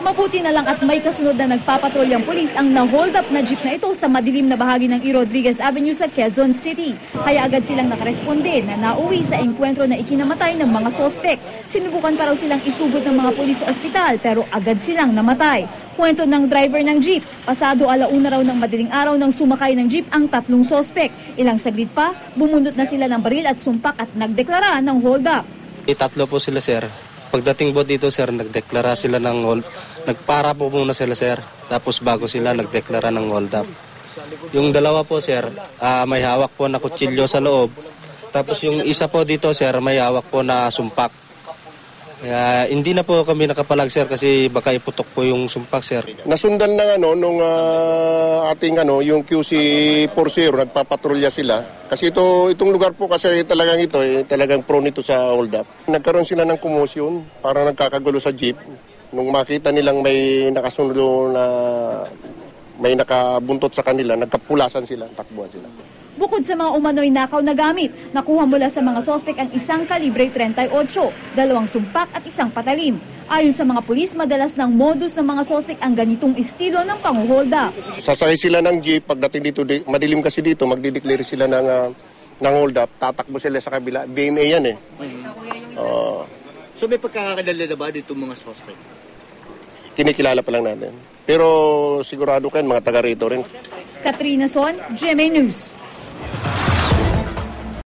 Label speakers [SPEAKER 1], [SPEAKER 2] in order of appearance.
[SPEAKER 1] Mabuti na lang at may kasunod na nagpapatrolyang pulis ang na-hold up na jeep na ito sa madilim na bahagi ng E. Rodriguez Avenue sa Quezon City. Kaya agad silang nakaresponde na nauwi sa engkwentro na ikinamatay ng mga sospek. Sinubukan pa raw silang isugod ng mga pulis sa ospital pero agad silang namatay. Kwento ng driver ng jeep, pasado 1:00 raw ng madaling araw nang sumakay ng jeep ang 3 sospek. Ilang saglit pa, bumundot na sila ng baril at sumpak at nagdeklara ng hold up.
[SPEAKER 2] 3 po sila, sir. Pagdating po dito, sir, nagdeklara sila ng hold. Nagpara po muna sila, sir. Tapos bago sila nagdeklara ng hold up. Yung dalawa po, sir, may hawak po na kutsilyo sa loob. Tapos yung isa po dito, sir, may hawak po na sumpak. Kaya hindi na po kami nakapalag, sir, kasi baka iputok po yung sumpak, sir.
[SPEAKER 3] Nasundan ng nung ating yung QC40, nagpapatrolya sila. Kasi itong lugar po kasi talagang ito, talagang prone ito sa hold up. Nagkaroon sila ng commotion, parang nagkakagulo sa jeep. Nung makita nilang may nakasunod na may nakabuntot sa kanila, nagkapulasan sila, takbuhan sila.
[SPEAKER 1] Bukod sa mga umano'y nakaw na gamit, nakuha mula sa mga sospek ang isang kalibre 38, 2 sumpak at isang patalim. Ayon sa mga pulis, madalas ng modus ng mga sospek ang ganitong estilo ng panguholda.
[SPEAKER 3] Sasakay sila ng jeep, pagdating dito, madilim kasi dito, magdideclare sila ng hold up, tatakbo sila sa kabila. BMA yan eh.
[SPEAKER 4] So may pagkakadala na ba dito mga sospek?
[SPEAKER 3] Kinikilala pa lang natin. Pero sigurado kayo, mga taga rito rin.
[SPEAKER 1] Katrina Son, GMA News.